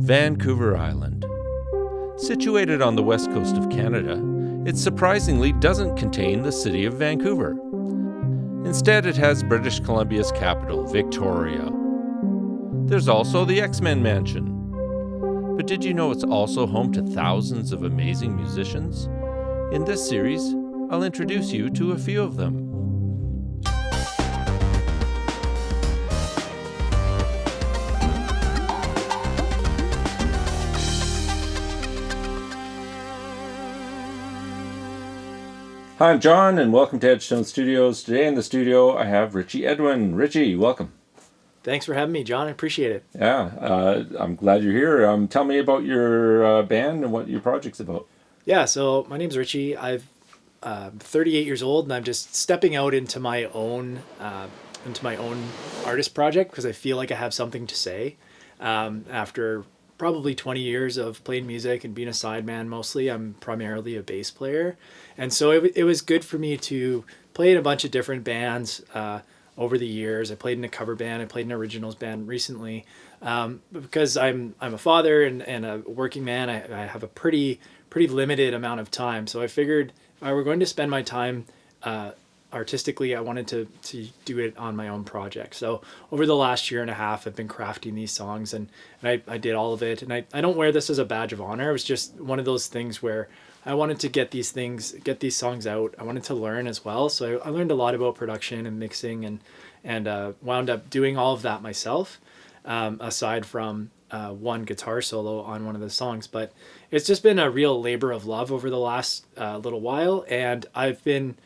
Vancouver Island. Situated on the west coast of Canada, it surprisingly doesn't contain the city of Vancouver. Instead, it has British Columbia's capital, Victoria. There's also the X-Men Mansion. But did you know it's also home to thousands of amazing musicians? In this series, I'll introduce you to a few of them. Hi, I'm John, and welcome to Edgestone Studios. Today in the studio, I have Richie Edwin. Richie, welcome. Thanks for having me, John. I appreciate it. Yeah, I'm glad you're here. Tell me about your band and what your project's about. Yeah, so my name's Richie. I'm 38 years old, and I'm just stepping out into my own artist project because I feel like I have something to say. After probably 20 years of playing music and being a sideman mostly, I'm primarily a bass player. And so it was good for me to play in a bunch of different bands over the years. I played in a cover band. I played in an originals band recently. Because I'm a father and a working man, I have a pretty limited amount of time. So I figured if I were going to spend my time artistically, I wanted to do it on my own project. So over the last year and a half, I've been crafting these songs and I did all of it. And I don't wear this as a badge of honor. It was just one of those things where I wanted to get these songs out. I wanted to learn as well. So I learned a lot about production and mixing and wound up doing all of that myself, aside from one guitar solo on one of the songs. But it's just been a real labor of love over the last little while. And I've been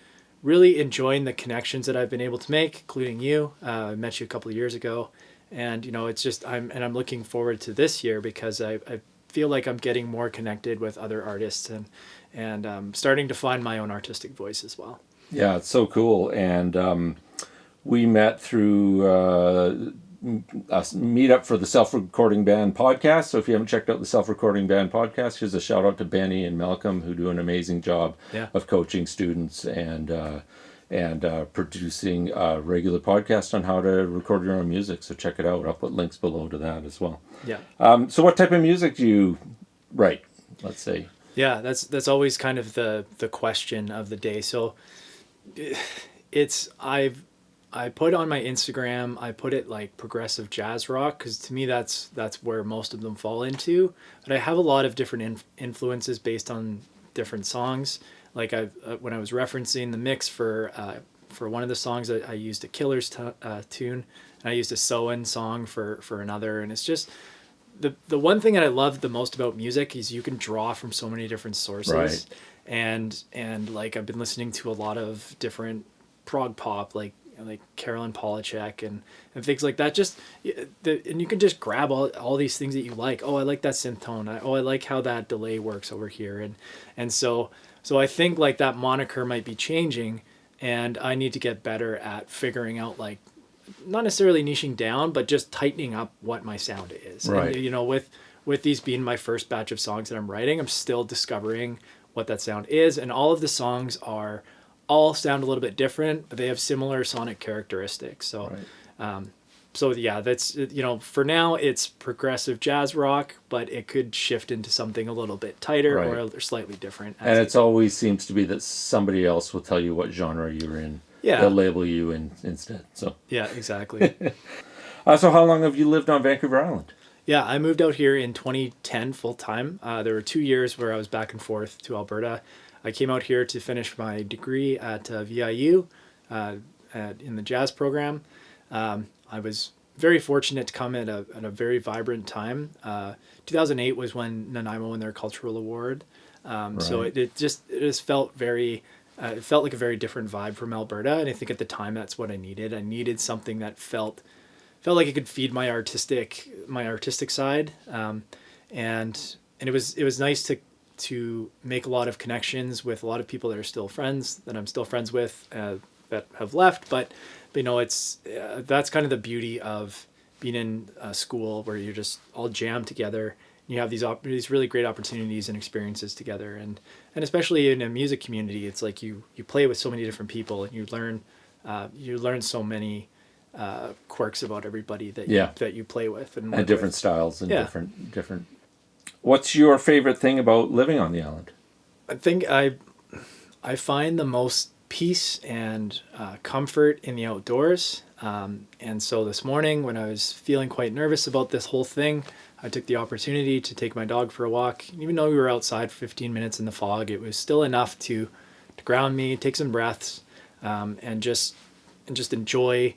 really enjoying the connections that I've been able to make, including you. I met you a couple of years ago, and it's just I'm looking forward to this year because I feel like I'm getting more connected with other artists and starting to find my own artistic voice as well. Yeah, it's so cool. And we met through a meetup for the Self-Recording Band podcast. So if you haven't checked out the Self-Recording Band podcast, here's a shout out to Benny and Malcolm, who do an amazing job of coaching students and producing a regular podcast on how to record your own music. So check it out. I'll put links below to that as well. Yeah. So what type of music do you write, let's say? Yeah, that's always kind of the question of the day. So I put on my Instagram, I put it like progressive jazz rock because to me that's where most of them fall into. But I have a lot of different influences based on different songs. Like when I was referencing the mix for one of the songs, I used a Killers tune, and I used a Soen song for another. And it's just the one thing that I love the most about music is you can draw from so many different sources. Right. And like I've been listening to a lot of different prog pop, like Carolyn Polachek and things like that. And you can just grab all these things that you like. Oh, I like that synth tone. I like how that delay works over here. And so I think like that moniker might be changing, and I need to get better at figuring out like not necessarily niching down, but just tightening up what my sound is. Right. And, with these being my first batch of songs that I'm writing, I'm still discovering what that sound is, and all of the songs all sound a little bit different, but they have similar sonic characteristics. So, right. That's, for now it's progressive jazz rock, but it could shift into something a little bit tighter or slightly different. And it always seems to be that somebody else will tell you what genre you're in. Yeah. They'll label you instead. So. Yeah, exactly. So how long have you lived on Vancouver Island? Yeah, I moved out here in 2010 full time. There were 2 years where I was back and forth to Alberta. I came out here to finish my degree at VIU in the jazz program. I was very fortunate to come at a very vibrant time. 2008 was when Nanaimo won their cultural award. Right. So it just felt it felt like a very different vibe from Alberta. And I think at the time that's what I needed. I needed something that felt like it could feed my artistic side. And it was nice to make a lot of connections with a lot of people that are still friends, that I'm still friends with, that have left. But it's that's kind of the beauty of being in a school where you're just all jammed together. You have these really great opportunities and experiences together, and especially in a music community, it's like you play with so many different people, and you learn so many quirks about everybody that Yeah. that you play with and And different styles and Yeah. different. What's your favorite thing about living on the island? I think I find the most peace and comfort in the outdoors. And so this morning, when I was feeling quite nervous about this whole thing, I took the opportunity to take my dog for a walk. Even though we were outside for 15 minutes in the fog, it was still enough to ground me, take some breaths, and just enjoy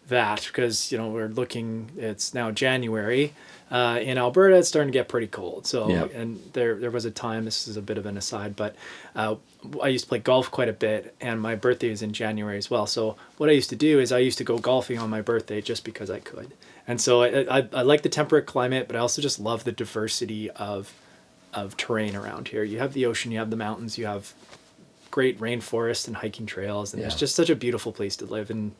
that, because it's now January. In Alberta, it's starting to get pretty cold. So, Yeah. and there was a time, this is a bit of an aside, but I used to play golf quite a bit, and my birthday is in January as well. So what I used to do is I used to go golfing on my birthday just because I could. And so I like the temperate climate, but I also just love the diversity of terrain around here. You have the ocean, you have the mountains, you have great rainforest and hiking trails, and Yeah. it's just such a beautiful place to live. And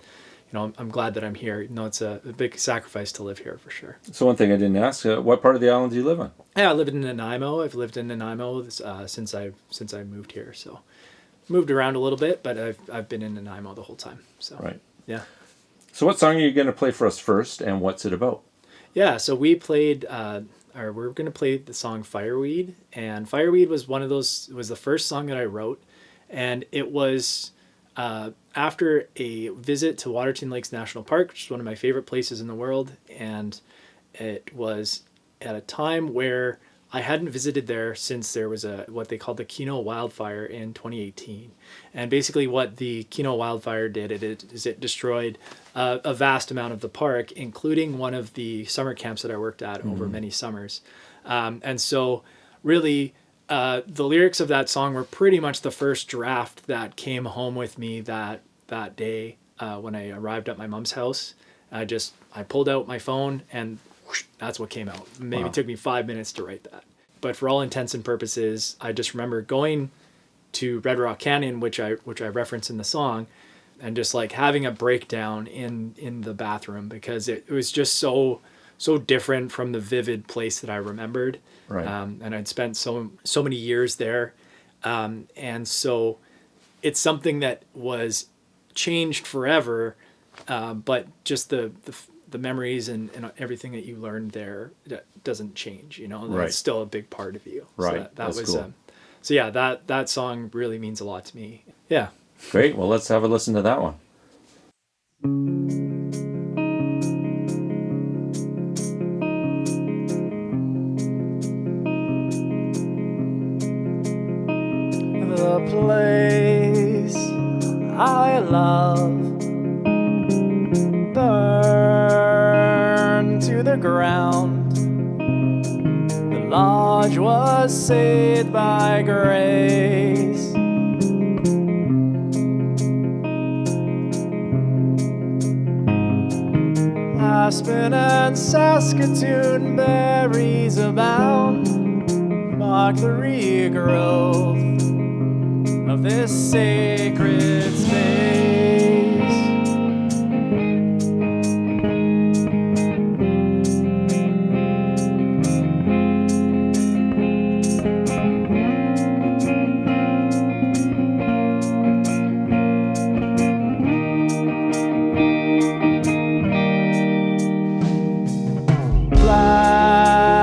I'm glad that I'm here. It's a big sacrifice to live here for sure. So one thing I didn't ask, what part of the island do you live on? Yeah, I live in Nanaimo. I've lived in Nanaimo since I moved here. So moved around a little bit, but I've been in Nanaimo the whole time. So Right. yeah. So what song are you going to play for us first, and what's it about? Yeah, so we played, we're going to play the song Fireweed. And Fireweed was was the first song that I wrote. And it was after a visit to Waterton Lakes National Park, which is one of my favorite places in the world. And it was at a time where I hadn't visited there since there was what they called the Kino wildfire in 2018. And basically what the Kino wildfire did is it destroyed a vast amount of the park, including one of the summer camps that I worked at over many summers. And so really the lyrics of that song were pretty much the first draft that came home with me that day when I arrived at my mom's house. I pulled out my phone and whoosh, that's what came out. Maybe It took me 5 minutes to write that. But for all intents and purposes, I just remember going to Red Rock Canyon, which I reference in the song, and just like having a breakdown in the bathroom, because it was just so different from the vivid place that I remembered. Right. And I'd spent so many years there. And so it's something that was changed forever, but just the memories and everything that you learned there, that doesn't change, Right. It's still a big part of you. Right. So that That's was, cool. so yeah, that song really means a lot to me. Yeah. Great. Well, let's have a listen to that one. The place I love burned to the ground. The lodge was saved by grace. Aspen and Saskatoon berries abound, mark the regrowth of this sacred space.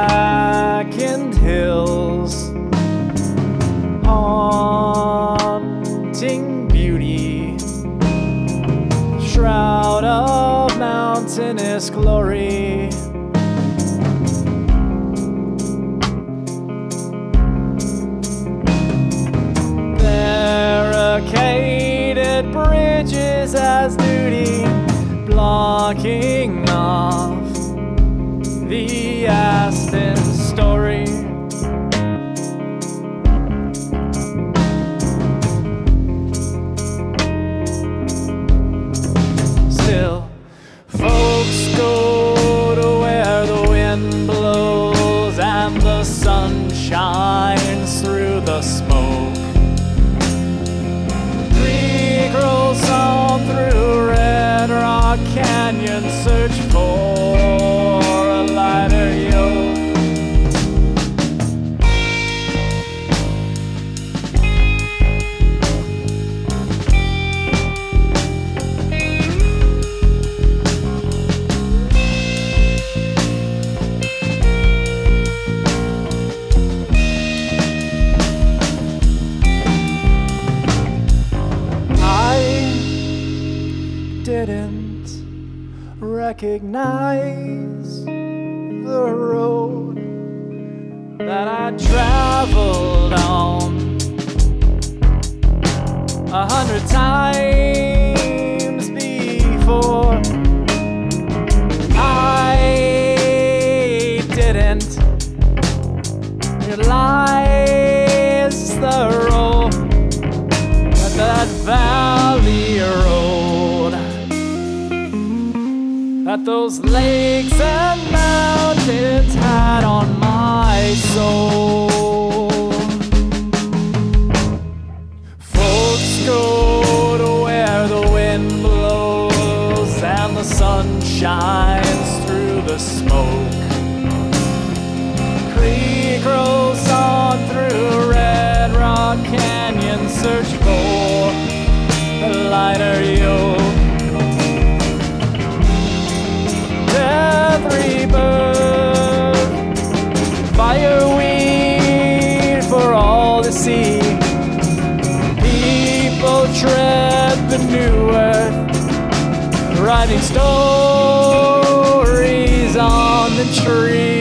Blackened hills, haunting beauty, shroud of mountainous glory. Barricaded bridges as duty, blocking off the Aspen story. Still, folks go to where the wind blows and the sun shines through the smoke. Creek rolls on through Red Rock Canyon, search for a lighter yoke. recognize the road that I traveled on 100 times before. I didn't realize the role that valley road, that those lakes and mountains had on my soul. Folks go to where the wind blows and the sun shines through the smoke. Creek rolls on through Red Rock Canyon, search for a lighter yoke. Death rebirth, fireweed for all to see. People tread the new earth, writing stories on the trees.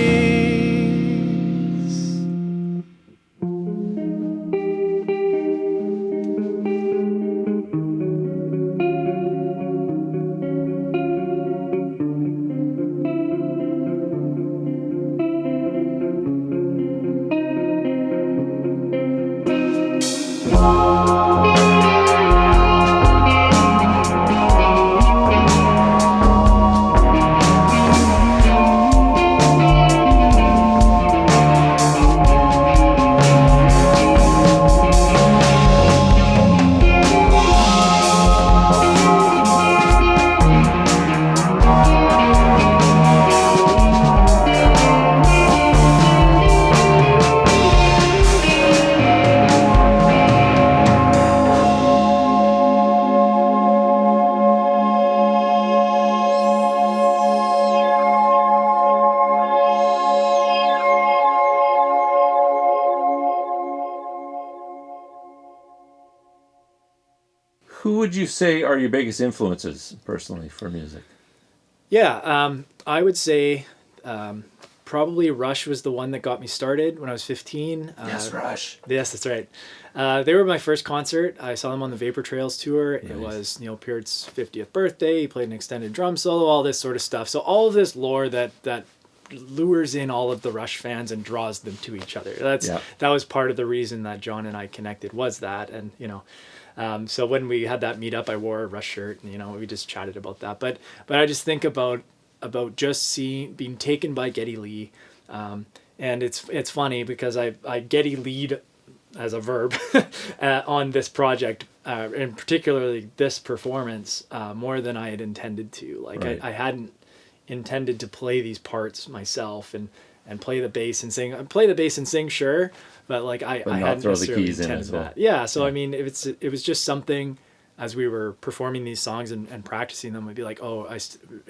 Who would you say are your biggest influences personally for music? Yeah, I would say probably Rush was the one that got me started when I was 15. Yes, Rush. Yes, that's right. They were my first concert. I saw them on the Vapor Trails tour. Nice. It was Neil Peart's 50th birthday. He played an extended drum solo, all this sort of stuff. So all of this lore that lures in all of the Rush fans and draws them to each other. That was part of the reason that John and I connected, was that. And, so when we had that meetup, I wore a Rush shirt and, we just chatted about that. But I just think about just being taken by Geddy Lee. And it's funny because I Geddy Lee'd as a verb on this project, and particularly this performance, more than I had intended to. Right. I hadn't intended to play these parts myself and play the bass and sing. Play the bass and sing, sure, but I hadn't necessarily intended that. Yeah, so I mean, it was just something. As we were performing these songs and practicing them, we'd be like, oh, I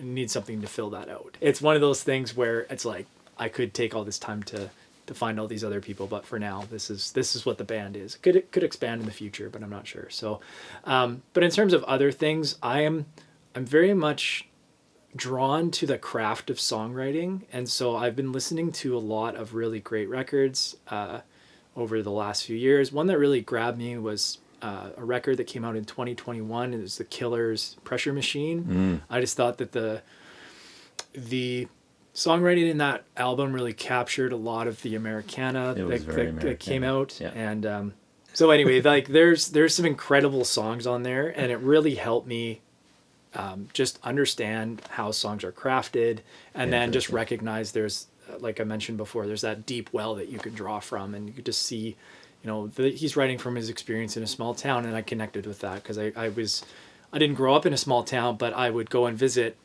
need something to fill that out. It's one of those things where it's like I could take all this time to find all these other people, but for now, this is what the band is. Could expand in the future, but I'm not sure. So, but in terms of other things, I'm very much drawn to the craft of songwriting, and so I've been listening to a lot of really great records over the last few years. One that really grabbed me was a record that came out in 2021. It was The Killer's Pressure Machine. I just thought that the songwriting in that album really captured a lot of the Americana that came out. Yeah. And so anyway, there's some incredible songs on there, and it really helped me just understand how songs are crafted, and then just recognize there's, like I mentioned before, there's that deep well that you could draw from, and you could just see, he's writing from his experience in a small town, and I connected with that because I didn't grow up in a small town, but I would go and visit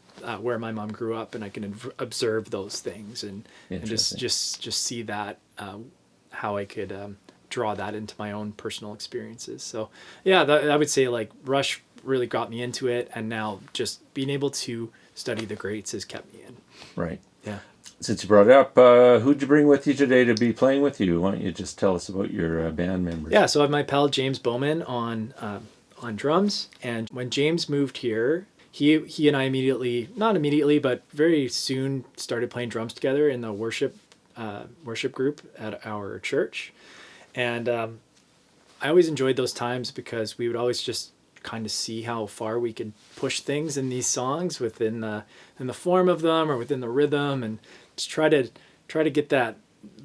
where my mom grew up, and I can observe those things and just see that how I could draw that into my own personal experiences. So yeah, I would say Rush really got me into it, and now just being able to study the greats has kept me in. Right. Yeah. Since you brought it up, who'd you bring with you today to be playing with you? Why don't you just tell us about your band members? Yeah, so I have my pal James Bowman on drums, and when James moved here, he and I not immediately, but very soon started playing drums together in the worship group at our church. And I always enjoyed those times because we would always just kind of see how far we could push things in these songs within the form of them or within the rhythm, and just try to get that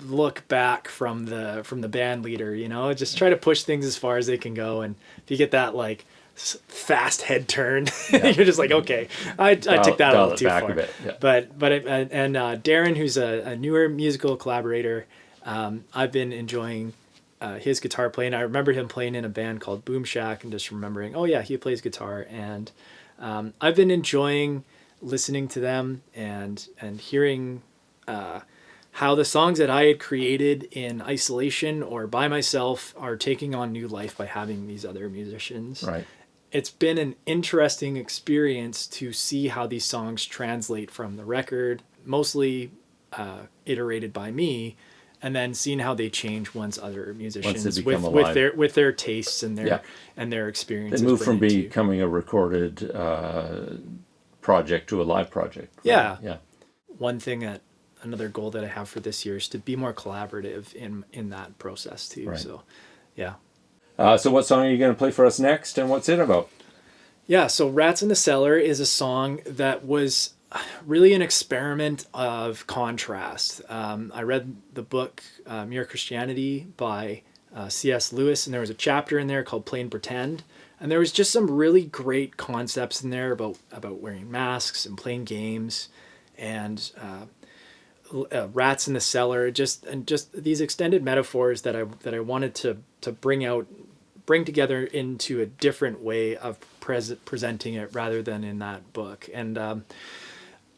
look back from the band leader, just try to push things as far as they can go. And if you get that like fast head turn, you're just like, okay, I took that a little too far. Yeah. But Darren, who's a newer musical collaborator, I've been enjoying his guitar playing. I remember him playing in a band called Boom Shack, and just remembering, oh yeah, he plays guitar. And I've been enjoying listening to them and hearing how the songs that I had created in isolation or by myself are taking on new life by having these other musicians. Right. It's been an interesting experience to see how these songs translate from the record, mostly iterated by me, and then seeing how they change once other musicians with their tastes and their experiences. They move from becoming a recorded project to a live project. Right? Yeah. Another goal that I have for this year is to be more collaborative in that process too. Right. So, yeah. So what song are you going to play for us next, and what's it about? Yeah, so Rats in the Cellar is a song that was really an experiment of contrast. I read the book Mere Christianity by C.S. Lewis, and there was a chapter in there called Plain Pretend. And there was just some really great concepts in there about wearing masks and playing games and rats in the cellar, just these extended metaphors that I wanted to bring together into a different way of presenting it rather than in that book. And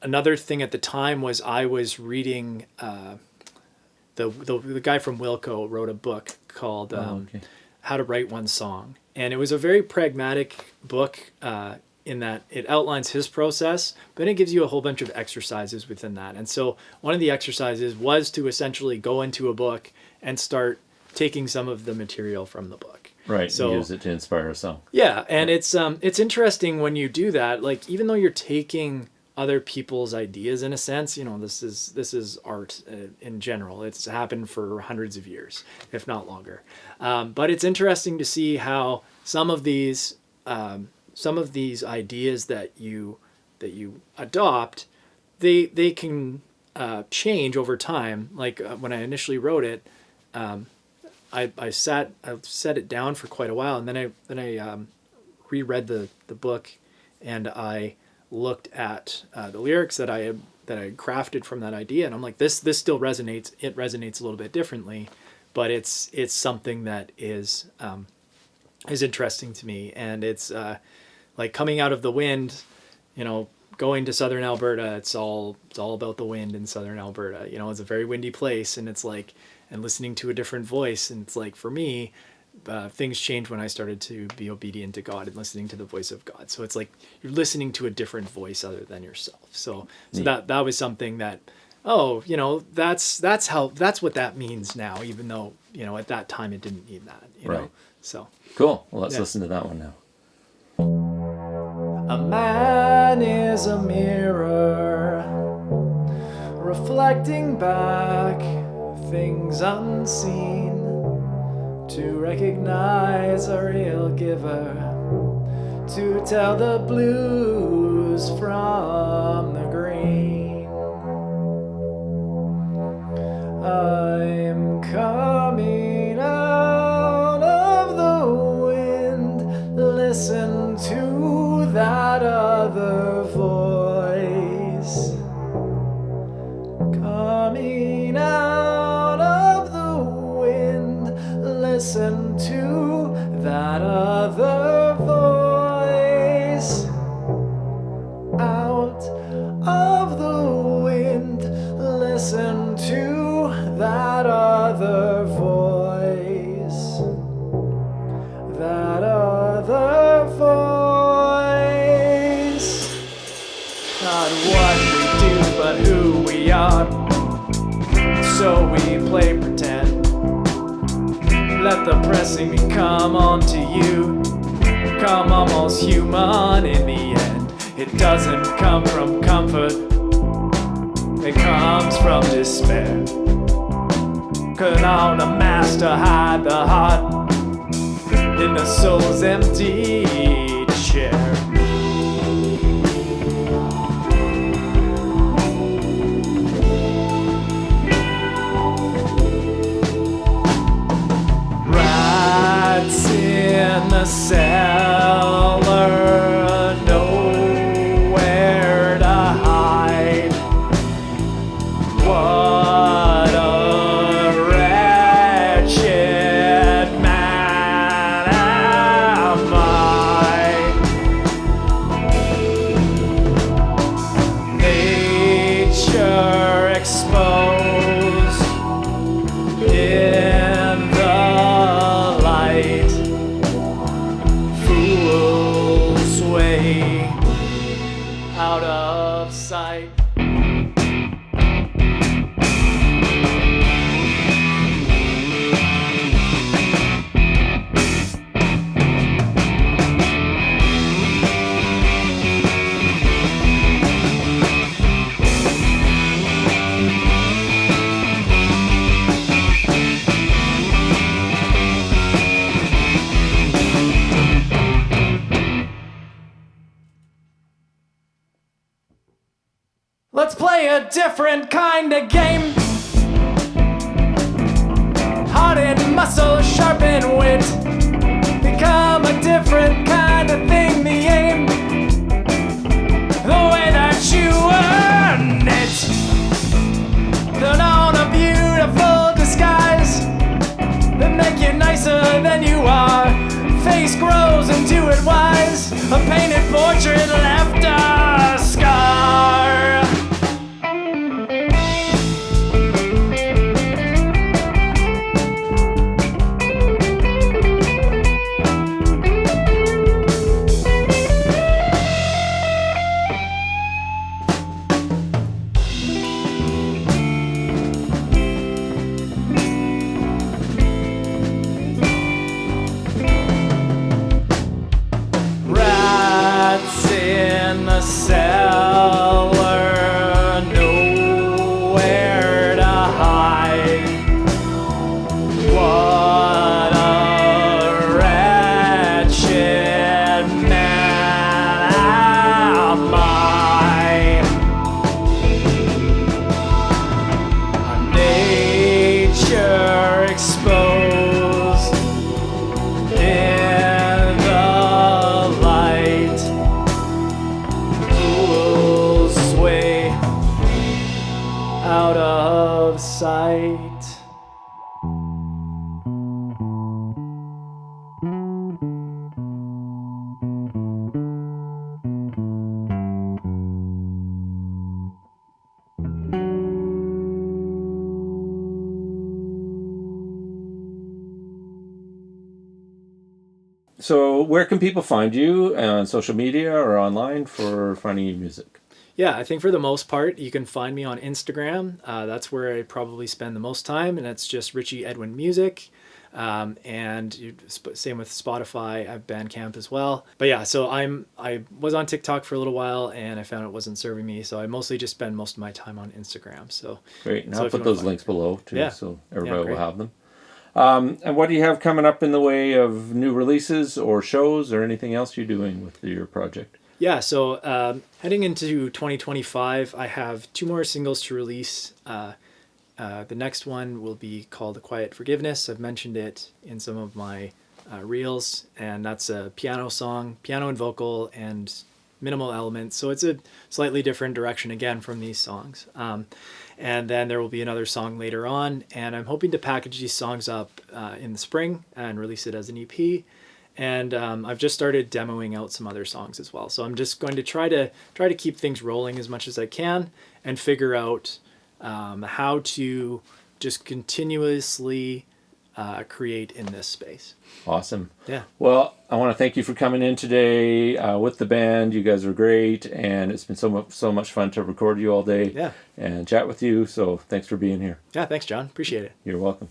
another thing at the time was I was reading the guy from Wilco wrote a book called How to Write One Song, and it was a very pragmatic book in that it outlines his process, but it gives you a whole bunch of exercises within that. And so one of the exercises was to essentially go into a book and start taking some of the material from the book. Right. So use it to inspire a song. Yeah, and it's interesting when you do that. Like, even though you're taking other people's ideas in a sense, this is art in general. It's happened for hundreds of years, if not longer. But it's interesting to see how some of these ideas that you adopt, they can change over time. Like when I initially wrote it, I set it down for quite a while, and then I reread the book, and I looked at the lyrics that I had crafted from that idea, and I'm like, this still resonates. It resonates a little bit differently, but it's something that is interesting to me, and it's like coming out of the wind, going to southern Alberta. It's all about the wind in southern Alberta. It's a very windy place, and it's like, and listening to a different voice, and it's like, for me, things changed when I started to be obedient to God and listening to the voice of God. So it's like you're listening to a different voice other than yourself. So that was something that, that's what that means now, even though, at that time it didn't mean that, right. know? So cool. Well, let's listen to that one now. A man is a mirror, reflecting back things unseen, to recognize a real giver, to tell the blues from the green. I'm coming out of the wind, listen to that other voice. Coming out of the wind, listen to that other voice. Out of the wind, listen to that other voice. That other voice. Not what we do, but who we are. So we play pretend. Let the pressing come onto you. Come almost human in the end. It doesn't come from comfort, it comes from despair. Could on a master hide the heart in the soul's empty chair. Rats in the cellar, nowhere to hide. What a wretched man am I. Nature exposed in the light, fool's way out of sight. Let's play a different kind of game. Heart and muscle, sharp and wit. Become a different kind of thing, the aim. The way that you earn it. Put on a beautiful disguise that make you nicer than you are. Face grows and do it wise. A painted portrait left a scar. Rats in the cellar, nowhere to hide. What a wretched man am I. Nature exposed in the light, fool's way out of sight. So where can people find you on social media or online for finding your music? Yeah, I think for the most part, you can find me on Instagram. That's where I probably spend the most time, and it's just Richie Edwin Music. Same with Spotify. I have Bandcamp as well. But yeah, so I was on TikTok for a little while, and I found it wasn't serving me, so I mostly just spend most of my time on Instagram. So Great, and so I'll if you put wanna those links below too, Yeah. so everybody will great. have them. And what do you have coming up in the way of new releases or shows or anything else you're doing with your project? Yeah, so heading into 2025, I have 2 more singles to release. The next one will be called A Quiet Forgiveness. I've mentioned it in some of my reels, and that's a piano song, piano and vocal, and minimal elements. So it's a slightly different direction again from these songs. And then there will be another song later on, and I'm hoping to package these songs up in the spring and release it as an EP. And I've just started demoing out some other songs as well. So I'm just going to try to keep things rolling as much as I can and figure out how to just continuously create in this space. Awesome. Yeah. Well, I want to thank you for coming in today with the band. You guys are great, and it's been so much fun to record you all day Yeah. and chat with you. So thanks for being here. Yeah, thanks, John. Appreciate it. You're welcome.